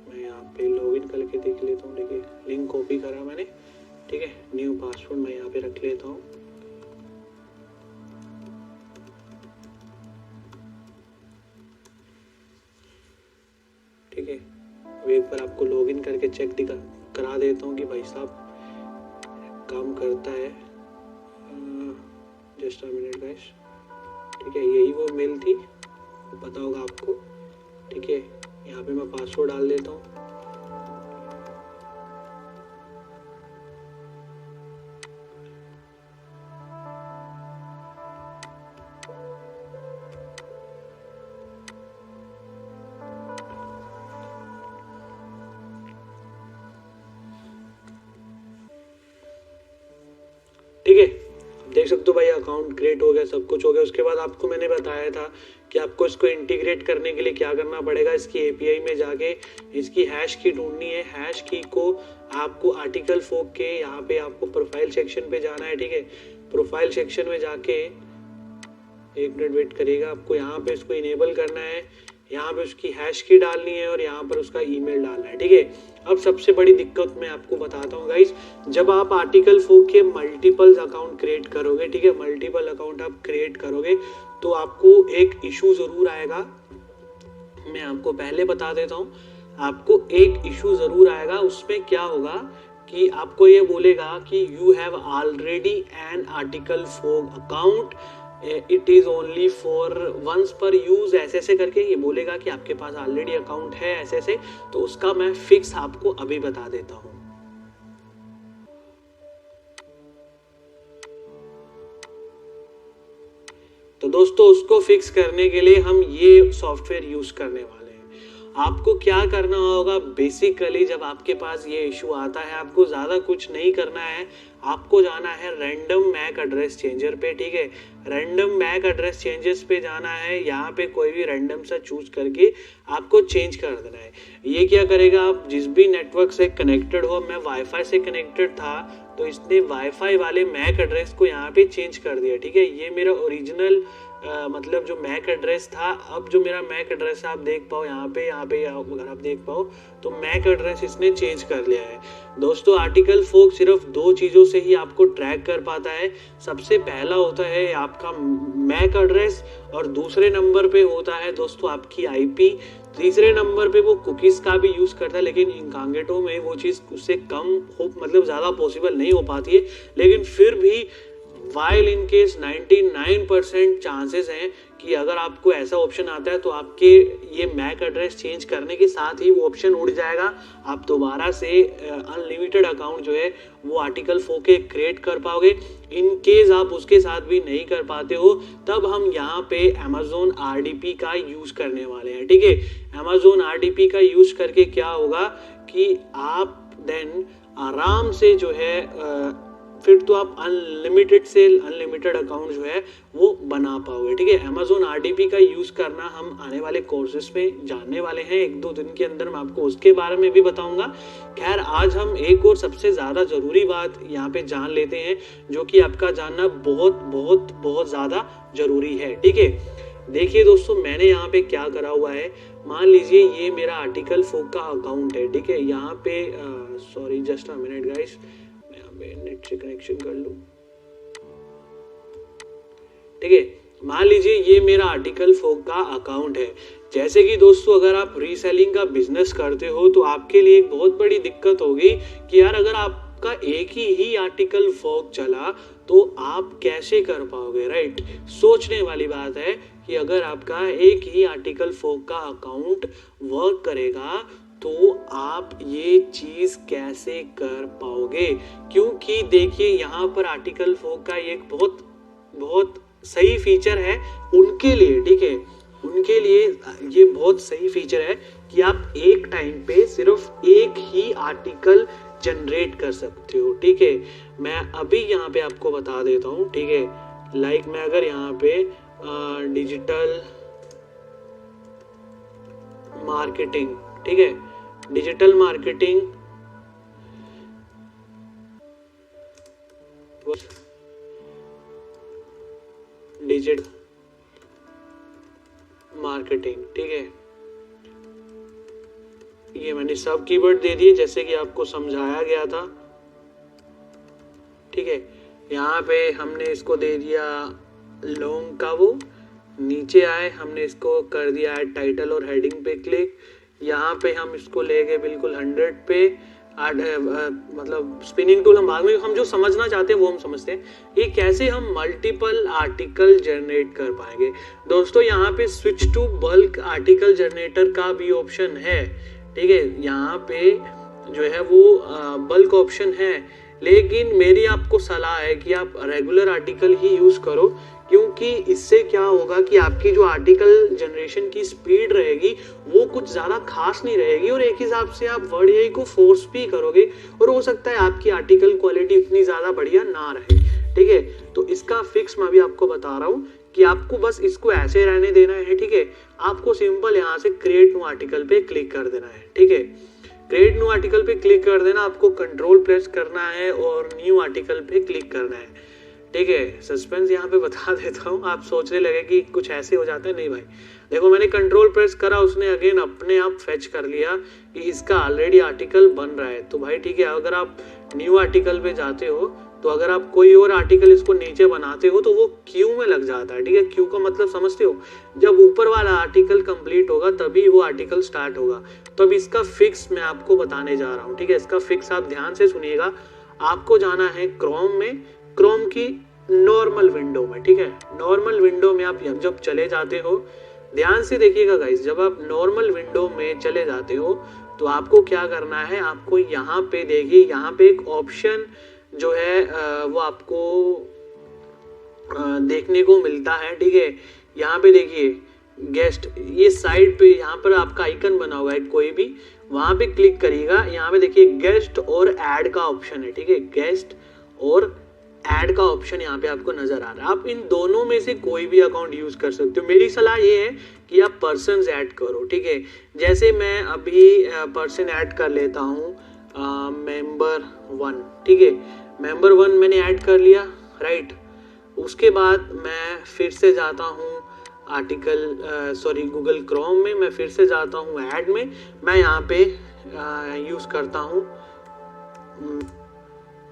मैं यहाँ पे लॉगिन करके देख लेता हूँ, ठीक है। लिंक कॉपी करा मैंने, ठीक है। न्यू पासवर्ड मैं यहाँ पे रख लेता हूँ, ठीक है। अब एक बार आपको लॉगिन करके चेक करा देता हूँ कि भाई साहब काम करता है। जस्ट अ मिनट गाइस, ठीक है। यही वो मेल थी, पता होगा आपको, ठीक है। यहाँ पे मैं पासवर्ड डाल देता हूँ, देख सकते हो भाई अकाउंट क्रिएट हो गया, सब कुछ हो गया। उसके बाद आपको मैंने बताया था कि आपको इसको इंटीग्रेट करने के लिए क्या करना पड़ेगा, इसकी एपीआई में जाके इसकी हैश की ढूंढनी है। हैश की को आपको आर्टिकल फोक के यहाँ पे आपको प्रोफाइल सेक्शन पे जाना है, ठीक है। प्रोफाइल सेक्शन में जाके 1 मिनट वेट करिएगा, आपको यहाँ पे इसको इनेबल करना है, यहाँ पे उसकी हैश की डालनी है और यहाँ पर उसका ईमेल डालना है, ठीक है। अब सबसे बड़ी दिक्कत मैं आपको बताता हूँ गाइस, जब आप आर्टिकल फोक के मल्टीपल अकाउंट क्रिएट करोगे, ठीक है, मल्टीपल अकाउंट आप क्रिएट करोगे तो आपको एक इशू जरूर आएगा। मैं आपको पहले बता देता हूँ, आपको एक इशू जरूर आएगा। उसमें क्या होगा कि आपको ये बोलेगा कि you have already an article फोक account, it is only for once per use, ऐसे ऐसे करके ये बोलेगा कि आपके पास ऑलरेडी अकाउंट है ऐसे ऐसे। तो उसका मैं फिक्स आपको अभी बता देता हूं। तो दोस्तों उसको फिक्स करने के लिए हम ये सॉफ्टवेयर यूज करने वाले हैं। आपको क्या करना होगा, बेसिकली जब आपके पास ये इशू आता है आपको ज़्यादा कुछ नहीं करना है, आपको जाना है रैंडम मैक एड्रेस चेंजर पे, ठीक है। रैंडम मैक एड्रेस चेंजेस पे जाना है, यहाँ पे कोई भी रैंडम सा चूज करके आपको चेंज कर देना है। ये क्या करेगा, आप जिस भी नेटवर्क से कनेक्टेड हो, मैं वाईफाई से कनेक्टेड था तो इसने वाईफाई वाले मैक एड्रेस को यहाँ पे चेंज कर दिया, ठीक है। ये मेरा ओरिजिनल मतलब जो मैक एड्रेस था, अब जो मेरा मैक एड्रेस है आप देख पाओ यहाँ पे अगर आप देख पाओ तो मैक एड्रेस इसने चेंज कर लिया है। दोस्तों आर्टिकल फोक सिर्फ 2 चीज़ों से ही आपको ट्रैक कर पाता है। सबसे पहला होता है आपका मैक एड्रेस और दूसरे नंबर पे होता है दोस्तों आपकी आईपी। तीसरे नंबर पे वो कुकीज़ का भी यूज़ करता है, लेकिन इंकॉग्निटो में वो चीज़ उससे कम हो, मतलब ज़्यादा पॉसिबल नहीं हो पाती है। लेकिन फिर भी वाइल इन केस 99% चांसेस हैं कि अगर आपको ऐसा ऑप्शन आता है तो आपके ये मैक एड्रेस चेंज करने के साथ ही वो ऑप्शन उड़ जाएगा। आप दोबारा से अनलिमिटेड अकाउंट जो है वो आर्टिकल फोक के क्रिएट कर पाओगे। इन केस आप उसके साथ भी नहीं कर पाते हो तब हम यहाँ पे Amazon RDP का यूज़ करने वाले हैं, ठीक है। Amazon RDP का यूज़ करके क्या होगा कि आप देन आराम से जो है फिर तो आप अनलिमिटेड से अनलिमिटेड अकाउंट जो है वो बना पाओगे, ठीक है। Amazon RDP का यूज़ करना हम आने वाले कोर्सेज में जानने वाले हैं, 1-2 दिन के अंदर मैं आपको उसके बारे में भी बताऊंगा। खैर आज हम एक और सबसे ज़्यादा ज़रूरी बात यहाँ पे जान लेते हैं जो कि आपका जानना बहुत बहुत बहुत ज़्यादा ज़रूरी है, ठीक है। देखिए दोस्तों मैंने यहाँ पे क्या करा हुआ है, मान लीजिए ये मेरा आर्टिकल फोक का अकाउंट है, ठीक है। यहाँ पे sorry just a minute guys, net से कनेक्शन कर लूं, ठीक है। मान लीजिए ये मेरा आर्टिकल फोक का अकाउंट है। जैसे कि दोस्तों अगर आप रीसेलिंग का बिजनेस करते हो तो आपके लिए एक बहुत बड़ी दिक्कत होगी कि यार अगर आपका एक ही आर्टिकल फोक चला तो आप कैसे कर पाओगे, राइट। सोचने वाली बात है कि अगर आपका एक ही आर्टिकल फोक का अकाउंट वर्क करेगा तो आप ये चीज़ कैसे कर पाओगे, क्योंकि देखिए यहाँ पर आर्टिकल फोक का एक बहुत बहुत सही फीचर है उनके लिए, ठीक है। उनके लिए ये बहुत सही फीचर है कि आप एक टाइम पे सिर्फ एक ही आर्टिकल जनरेट कर सकते हो, ठीक है। मैं अभी यहाँ पे आपको बता देता हूँ, ठीक है। लाइक मैं अगर यहाँ पे डिजिटल मार्केटिंग, ठीक है, डिजिटल मार्केटिंग ठीक है। ये मैंने सब कीवर्ड दे दिए जैसे कि आपको समझाया गया था, ठीक है। यहाँ पे हमने इसको दे दिया लॉन्ग का, वो नीचे आए हमने इसको कर दिया है टाइटल और हेडिंग पे क्लिक। यहाँ पे हम इसको ले गए बिल्कुल 100 पे, मतलब स्पिनिंग टूल हम बाद में, हम जो समझना चाहते हैं वो हम समझते हैं। ये कैसे हम मल्टीपल आर्टिकल जनरेट कर पाएंगे दोस्तों। यहाँ पे switch to bulk article generator का भी ऑप्शन है, ठीक है। यहाँ पे जो है वो बल्क ऑप्शन है, लेकिन मेरी आपको सलाह है कि आप रेगुलर आर्टिकल ही यूज़ करो, क्योंकि इससे क्या होगा कि आपकी जो आर्टिकल जनरेशन की स्पीड रहेगी वो कुछ ज़्यादा खास नहीं रहेगी और एक हिसाब से आप वर्ड एआई को फोर्स भी करोगे और हो सकता है आपकी आर्टिकल क्वालिटी इतनी ज़्यादा बढ़िया ना रहे, ठीक है। तो इसका फिक्स मैं अभी आपको बता रहा हूँ कि आपको बस इसको ऐसे रहने देना है, ठीक है। आपको सिंपल यहाँ से क्रिएट न्यू आर्टिकल पे क्लिक कर देना है, ठीक है। क्रिएट न्यू आर्टिकल पे क्लिक कर देना, आपको कंट्रोल प्रेस करना है और न्यू आर्टिकल पे क्लिक करना है, ठीक है। सस्पेंस यहाँ पे बता देता हूँ, आप सोचने लगे कि कुछ ऐसे हो जाता है, नहीं भाई। देखो मैंने कंट्रोल प्रेस करा, उसने अगेन अपने आप फेच कर लिया कि इसका ऑलरेडी आर्टिकल बन रहा है। तो भाई ठीक है, अगर आप न्यू आर्टिकल पे जाते हो तो अगर आप कोई और आर्टिकल इसको नीचे बनाते हो तो वो क्यू में लग जाता है, ठीक है। क्यू का मतलब समझते हो, जब ऊपर वाला आर्टिकल कंप्लीट होगा तभी वो आर्टिकल स्टार्ट होगा। तो अब इसका फिक्स मैं आपको बताने जा रहा हूँ, ठीक है। इसका फिक्स आप ध्यान से सुनिएगा। आपको जाना है क्रोम में, क्रोम की नॉर्मल विंडो में, ठीक है। नॉर्मल विंडो में आप जब चले जाते हो, ध्यान से देखिएगा गाइस, जब आप नॉर्मल विंडो में चले जाते हो तो आपको क्या करना है, आपको यहाँ पे देखिए, यहाँ पे एक ऑप्शन जो है वो आपको देखने को मिलता है, ठीक है। यहाँ पे देखिए गेस्ट, ये साइड पे यहाँ पर आपका आइकन बना हुआ है कोई भी, वहाँ पे क्लिक करिएगा। यहाँ पे देखिए गेस्ट और ऐड का ऑप्शन है, ठीक है। गेस्ट और ऐड का ऑप्शन यहाँ पे आपको नजर आ रहा है। आप इन दोनों में से कोई भी अकाउंट यूज कर सकते हो। मेरी सलाह ये है कि आप पर्सन्स ऐड करो, ठीक है। जैसे मैं अभी पर्सन ऐड कर लेता हूँ, मेंबर 1, ठीक है। मेंबर 1 मैंने ऐड कर लिया, राइट। उसके बाद मैं फिर से जाता हूँ गूगल क्रोम में, मैं फिर से जाता हूँ ऐड में, मैं यहाँ पे यूज करता हूँ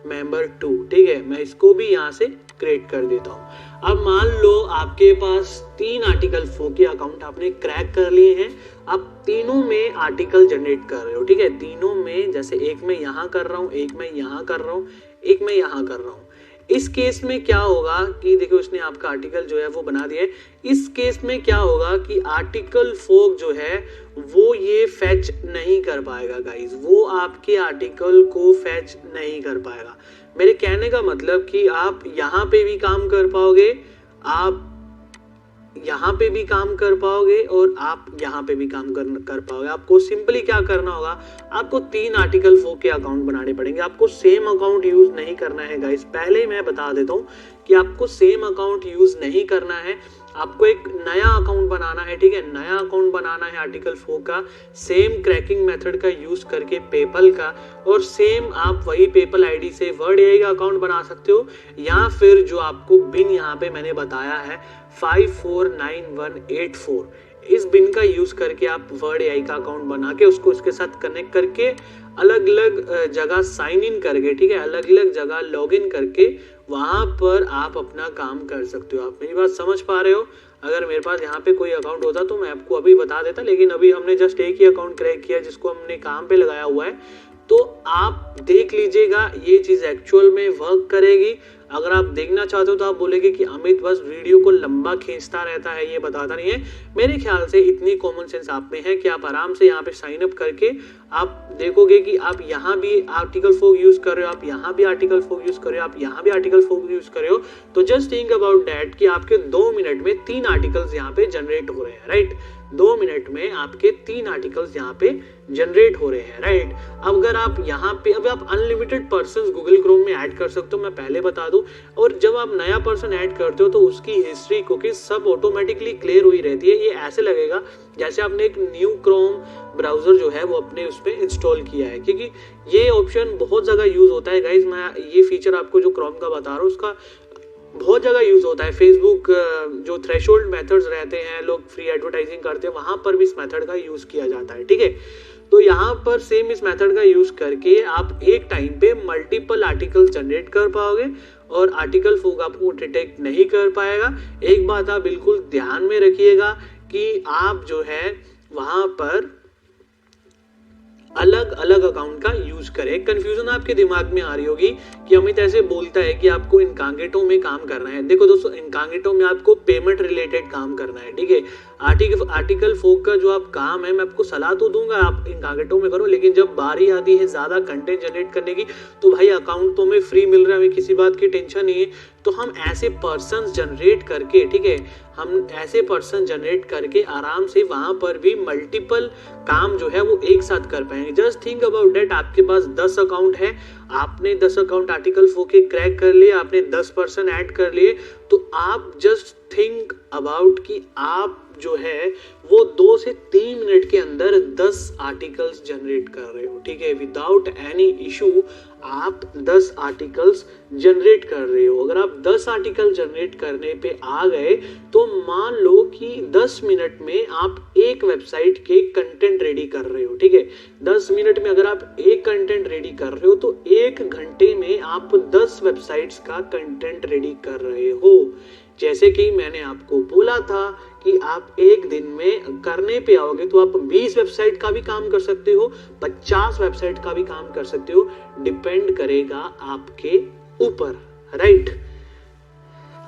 मेंबर 2, ठीक है। मैं इसको भी यहाँ से क्रिएट कर देता हूँ। अब मान लो आपके पास 3 आर्टिकल 4 के अकाउंट आपने क्रैक कर लिए हैं, आप तीनों में आर्टिकल जनरेट कर रहे हो, ठीक है। तीनों में, जैसे एक मैं यहाँ कर रहा हूँ, एक मैं यहाँ कर रहा हूँ, एक मैं यहाँ कर रहा हूँ। इस केस में क्या होगा कि देखो उसने आपका आर्टिकल जो है वो बना दिया है। इस केस में क्या होगा कि आर्टिकल फोक जो है वो ये फैच नहीं कर पाएगा गाइस, वो आपके आर्टिकल को फैच नहीं कर पाएगा। मेरे कहने का मतलब कि आप यहाँ पे भी काम कर पाओगे, आप यहाँ पे भी काम कर पाओगे और आप यहाँ पे भी काम कर पाओगे। आपको सिंपली क्या करना होगा, आपको 3 आर्टिकल 4 के अकाउंट बनाने पड़ेंगे। आपको सेम अकाउंट यूज नहीं करना है गाइस, पहले मैं बता देता हूँ कि आपको सेम अकाउंट यूज नहीं करना है। आपको एक नया अकाउंट बनाना है, ठीक है। नया अकाउंट बनाना है आर्टिकल 4 का, सेम क्रैकिंग मेथड का यूज करके पेपल का, और सेम आप वही पेपल आईडी से वर्ड एआई का अकाउंट बना सकते हो, या फिर जो आपको बिन यहाँ पे मैंने बताया है 549184, इस बिन का यूज करके आप वर्ड एआई का अकाउंट बना के उसको उसके साथ कनेक्ट करके अलग अलग जगह साइन इन करके, ठीक है, अलग अलग जगह लॉग इन करके वहां पर आप अपना काम कर सकते हो। आप मेरी बात समझ पा रहे हो? अगर मेरे पास यहाँ पे कोई अकाउंट होता तो मैं आपको अभी बता देता, लेकिन अभी हमने जस्ट एक ही अकाउंट क्रैक किया जिसको हमने काम पे लगाया हुआ है। तो आप देख लीजिएगा ये चीज एक्चुअल में वर्क करेगी। अगर आप देखना चाहते हो तो आप बोलेंगे कि अमित बस वीडियो को लंबा खींचता रहता है, ये बताता नहीं है। मेरे ख्याल से इतनी कॉमन सेंस आप में है कि आप आराम से यहाँ पे साइन अप करके आप देखोगे कि आप यहाँ भी आर्टिकल 4 यूज कर रहे हो, आप यहाँ भी आर्टिकल 4 यूज कर रहे हो, आप यहाँ भी आर्टिकल 4 यूज कर रहे हो। तो जस्ट थिंक अबाउट दैट कि आपके 2 मिनट में 3 आर्टिकल्स यहाँ पे जनरेट हो रहे हैं, राइट। 2 मिनट में आपके 3 आर्टिकल्स यहाँ पे जनरेट हो रहे हैं, राइट। अब अगर आप यहाँ पे अब आप अनलिमिटेड पर्सन्स गूगल क्रोम में ऐड कर सकते हो, मैं पहले बता दूं। और जब आप नया पर्सन ऐड करते हो तो उसकी हिस्ट्री कुकीज सब ऑटोमेटिकली क्लियर हुई रहती है। ये ऐसे लगेगा जैसे आपने एक न्यू क्रोम ब्राउजर जो है वो अपने उस पर इंस्टॉल किया है, क्योंकि ये ऑप्शन बहुत जगह यूज होता है गाइज। मैं ये फीचर आपको जो क्रोम का बता रहा हूँ उसका बहुत जगह यूज होता है। फेसबुक जो थ्रेशोल्ड मेथड्स रहते हैं, लोग फ्री एडवर्टाइजिंग करते हैं, वहां पर भी इस मेथड का यूज किया जाता है, ठीक है। तो यहाँ पर सेम इस मेथड का यूज करके आप एक टाइम पे मल्टीपल आर्टिकल जनरेट कर पाओगे और आर्टिकल 4 आपको डिटेक्ट नहीं कर पाएगा। एक बात आप बिल्कुल ध्यान में रखिएगा कि आप जो है वहां पर अलग अलग अकाउंट का यूज करें। कंफ्यूजन आपके दिमाग में आ रही होगी कि अमित ऐसे बोलता है कि आपको इनकॉग्निटो में काम करना है। देखो दोस्तों, इनकॉग्निटो में आपको पेमेंट रिलेटेड काम करना है, ठीक है। आर्टिकल फोक का जो आप काम है, मैं आपको सलाह तो दूंगा आप इन टारगेटों में करो, लेकिन जब बारी आती है ज़्यादा कंटेंट जनरेट करने की तो भाई अकाउंट तो हमें फ्री मिल रहा है, हमें किसी बात की टेंशन नहीं है। तो हम ऐसे पर्सन जनरेट करके, ठीक है, हम ऐसे पर्सन जनरेट करके आराम से वहाँ पर भी मल्टीपल काम जो है वो एक साथ कर पाएंगे। जस्ट थिंक अबाउट डेट, आपके पास 10 अकाउंट है, आपने 10 अकाउंट आर्टिकल फोक के क्रैक कर लिए, आपने 10 पर्सन ऐड कर लिए, तो आप जस्ट थिंक अबाउट कि आप जो है वो 2 से 3 मिनट के अंदर 10 आर्टिकल्स जनरेट कर रहे हो, ठीक है, विदाउट एनी इशू आप 10 आर्टिकल्स जनरेट कर रहे हो। अगर आप 10 आर्टिकल जनरेट करने पे आ गए तो मान लो कि 10 मिनट में आप एक वेबसाइट के कंटेंट रेडी कर रहे हो, ठीक है। 10 मिनट में अगर आप एक कंटेंट रेडी कर रहे हो तो 1 घंटे में आप 10 वेबसाइट्स का कंटेंट रेडी कर रहे हो। जैसे कि मैंने आपको बोला था कि आप एक दिन में करने पे आओगे तो आप 20 वेबसाइट का भी काम कर सकते हो, 50 वेबसाइट का भी काम कर सकते हो, डिपेंड करेगा आपके ऊपर, राइट।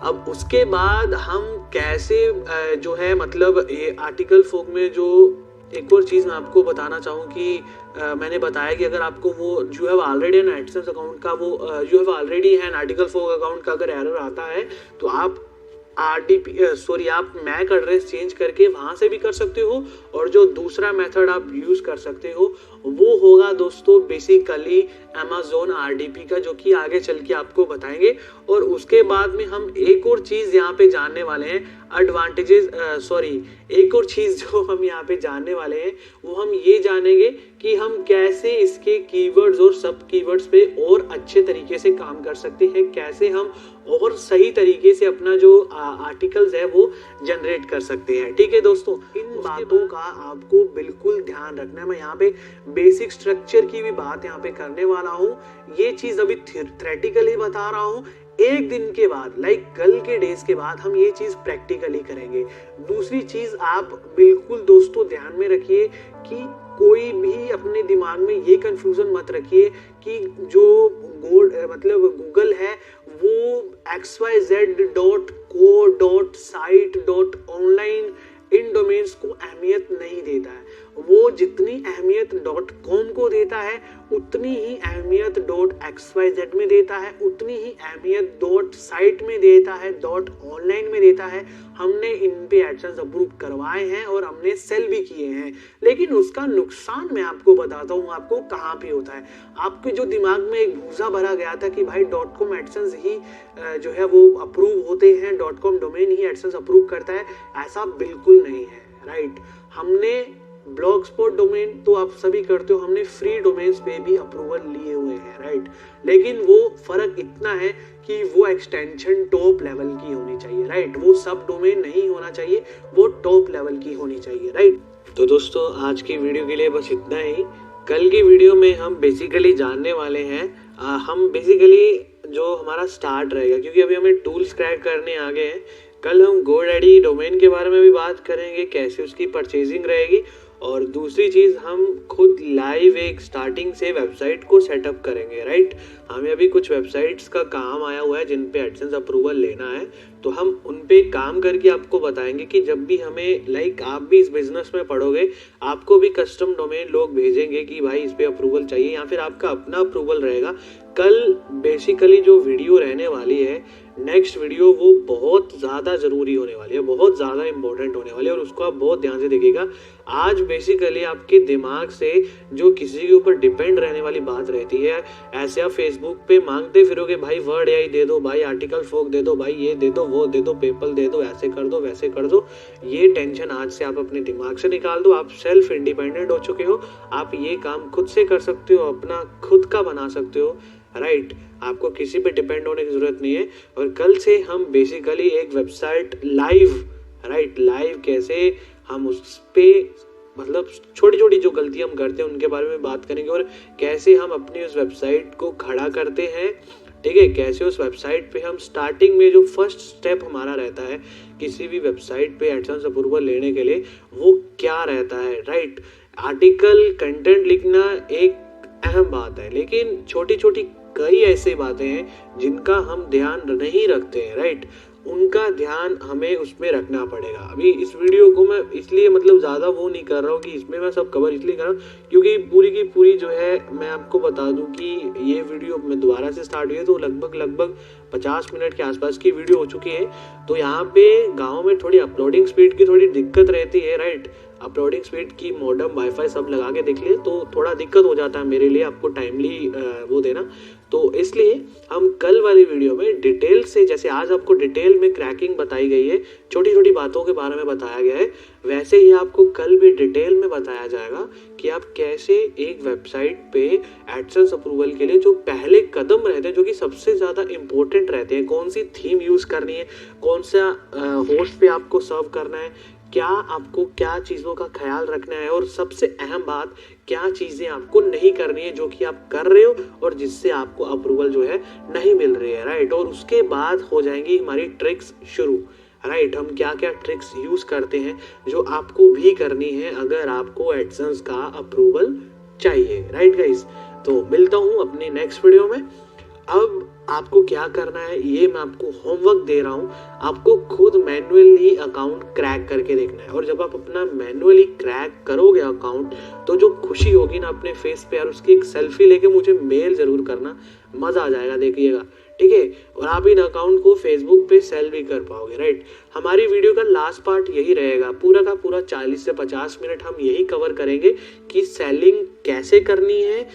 अब उसके बाद हम कैसे जो है मतलब ये आर्टिकल फोक में जो एक और चीज़ मैं आपको बताना चाहूँ कि मैंने बताया कि अगर आपको वो जो है ऑलरेडी एन एडसेंस अकाउंट का वो जो है ऑलरेडी है आर्टिकल फोक अकाउंट का अगर एरर आता है तो आप आप मैक एड्रेस चेंज करके वहां से भी कर सकते हो, और जो दूसरा मेथड आप यूज कर सकते हो वो होगा दोस्तों बेसिकली Amazon RDP का, जो कि आगे चल के आपको बताएंगे। और उसके बाद में हम एक और चीज यहाँ पे जानने वाले हैं, एक और चीज जो हम यहाँ पे जानने वाले हैं वो हम ये जानेंगे कि हम कैसे इसके कीवर्ड्स और सब कीवर्ड्स पे और अच्छे तरीके से काम कर सकते हैं, कैसे हम और सही तरीके से अपना जो आर्टिकल्स है वो जनरेट कर सकते हैं, ठीक है दोस्तों। इन बातों का आपको बिल्कुल ध्यान रखना है। मैं यहाँ पे बेसिक स्ट्रक्चर की भी बात यहाँ पे करने वाला हूँ, ये चीज अभी थ्योरेटिकली बता रहा हूँ। एक दिन के बाद लाइक कल के डेज के बाद हम ये चीज प्रैक्टिकली करेंगे। दूसरी चीज आप बिल्कुल दोस्तों ध्यान में रखिए कि कोई भी अपने दिमाग में ये कंफ्यूजन मत रखिए कि जो गूगल है वो xyz.co.site.online इन डोमेन्स को अहमियत नहीं देता है। वो जितनी अहमियत .com को देता है उतनी ही अहमियत .xyz में देता है, उतनी ही अहमियत .site में देता है, .online में देता है। हमने इन पे एडसेंस अप्रूव करवाए हैं और हमने सेल भी किए हैं, लेकिन उसका नुकसान मैं आपको बताता हूँ आपको कहाँ पे होता है। आपके जो दिमाग में एक भूसा भरा गया था कि भाई .com एडसेंस ही जो है वो अप्रूव होते हैं, .com डोमेन ही एडसेंस अप्रूव करता है, ऐसा बिल्कुल नहीं है, राइट। हमने ब्लॉग स्पॉट डोमेन तो आप सभी करते हो, हमने फ्री डोमेन्स पे भी अप्रूवल लिए हुए हैं, राइट। लेकिन वो फर्क इतना है कि वो एक्सटेंशन टॉप लेवल की होनी चाहिए, राइट। वो सब डोमेन नहीं होना चाहिए, वो टॉप लेवल की होनी चाहिए, राइट। तो दोस्तों आज की वीडियो के लिए बस इतना ही। कल की वीडियो में हम बेसिकली जानने वाले हैं हम बेसिकली जो हमारा स्टार्ट रहेगा, क्योंकि अभी हमें टूल्स क्रैक करने आ गए हैं। कल हम GoDaddy डोमेन के बारे में भी बात करेंगे, कैसे उसकी परचेजिंग रहेगी, और दूसरी चीज़ हम खुद लाइव एक स्टार्टिंग से वेबसाइट को सेटअप करेंगे, राइट। हमें अभी कुछ वेबसाइट्स का काम आया हुआ है जिन पे एडसेंस अप्रूवल लेना है, तो हम उन पे काम करके आपको बताएंगे कि जब भी हमें लाइक आप भी इस बिजनेस में पढ़ोगे आपको भी कस्टम डोमेन लोग भेजेंगे कि भाई इस पे अप्रूवल चाहिए, या फिर आपका अपना अप्रूवल रहेगा। कल बेसिकली जो वीडियो रहने वाली है, नेक्स्ट वीडियो, वो बहुत ज़्यादा ज़रूरी होने वाली है, बहुत ज़्यादा इंपॉर्टेंट होने वाली है, और उसको आप बहुत ध्यान से देखिएगा। आज बेसिकली आपके दिमाग से जो किसी के ऊपर डिपेंड रहने वाली बात रहती है, ऐसे आप फेसबुक पे मांगते फिरोगे भाई वर्ड AI दे दो, भाई आर्टिकल फोक दे दो, भाई ये दे दो, वो दे दो, पेपल दे दो, ऐसे कर दो, वैसे कर दो। ये टेंशन आज से आप अपने दिमाग से निकाल दो। आप सेल्फ इंडिपेंडेंट हो चुके हो, आप ये काम खुद से कर सकते हो, अपना खुद का बना सकते हो, राइट। आपको किसी पे डिपेंड होने की जरूरत नहीं है। और कल से हम बेसिकली एक वेबसाइट लाइव, राइट, लाइव कैसे हम उस पे मतलब छोटी छोटी जो गलतियां हम करते हैं उनके बारे में बात करेंगे, और कैसे हम अपनी उस वेबसाइट को खड़ा करते हैं, ठीक है। कैसे उस वेबसाइट पे हम स्टार्टिंग में जो फर्स्ट स्टेप हमारा रहता है किसी भी वेबसाइट पे एडसेंस अप्रूवल लेने के लिए, वो क्या रहता है, राइट। आर्टिकल कंटेंट लिखना एक अहम बात है, लेकिन छोटी छोटी कई ऐसी बातें हैं जिनका हम ध्यान नहीं रखते हैं, राइट। उनका ध्यान हमें उसमें रखना पड़ेगा। अभी इस वीडियो को मैं इसलिए मतलब ज़्यादा वो नहीं कर रहा हूँ कि इसमें मैं सब कवर इसलिए कर रहा हूँ क्योंकि पूरी की पूरी जो है मैं आपको बता दूँ कि ये वीडियो में दोबारा से स्टार्ट हुई है तो लगभग 50 मिनट के आसपास की वीडियो हो चुकी है। तो यहाँ पे गाँव में थोड़ी अपलोडिंग स्पीड की थोड़ी दिक्कत रहती है, राइट। अपलोडिंग स्पीड की मॉडेम वाईफाई सब लगा के देख लिए तो थोड़ा दिक्कत हो जाता है मेरे लिए आपको टाइमली वो देना। तो इसलिए हम कल वाली वीडियो में डिटेल से, जैसे आज आपको डिटेल में क्रैकिंग बताई गई है, छोटी छोटी बातों के बारे में बताया गया है, वैसे ही आपको कल भी डिटेल में बताया जाएगा कि आप कैसे एक वेबसाइट पे एडसेंस अप्रूवल के लिए जो पहले कदम रहते हैं, जो कि सबसे ज़्यादा इंपॉर्टेंट रहते हैं, कौन सी थीम यूज़ करनी है, कौन सा होस्ट पे आपको सर्व करना है, क्या आपको क्या चीज़ों का ख्याल रखना है, और सबसे अहम बात क्या चीज़ें आपको नहीं करनी है जो कि आप कर रहे हो और जिससे आपको अप्रूवल जो है नहीं मिल रही है, राइट। और उसके बाद हो जाएंगी हमारी ट्रिक्स शुरू, राइट। हम क्या क्या ट्रिक्स यूज़ करते हैं जो आपको भी करनी है अगर आपको एडसेंस का अप्रूवल चाहिए, राइट गाइस। तो मिलता हूँ अपनी नेक्स्ट वीडियो में। अब आपको क्या करना है ये मैं आपको होमवर्क दे रहा हूँ, आपको खुद मैन्युअली अकाउंट क्रैक करके देखना है। और जब आप अपना मैन्युअली क्रैक करोगे अकाउंट तो जो खुशी होगी ना अपने फेस पे, यार उसकी एक सेल्फी लेके मुझे मेल जरूर करना, मज़ा आ जाएगा, देखिएगा, ठीक है। और आप इन अकाउंट को फेसबुक पे सेल भी कर पाओगे, राइट। हमारी वीडियो का लास्ट पार्ट यही रहेगा, पूरा का पूरा 40 से 50 मिनट हम यही कवर करेंगे कि सेलिंग कैसे करनी है,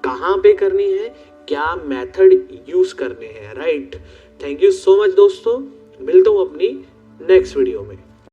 कहाँ पे करनी है, क्या मेथड यूज करने हैं, right. Thank you so much दोस्तों, मिलता हूँ अपनी नेक्स्ट वीडियो में।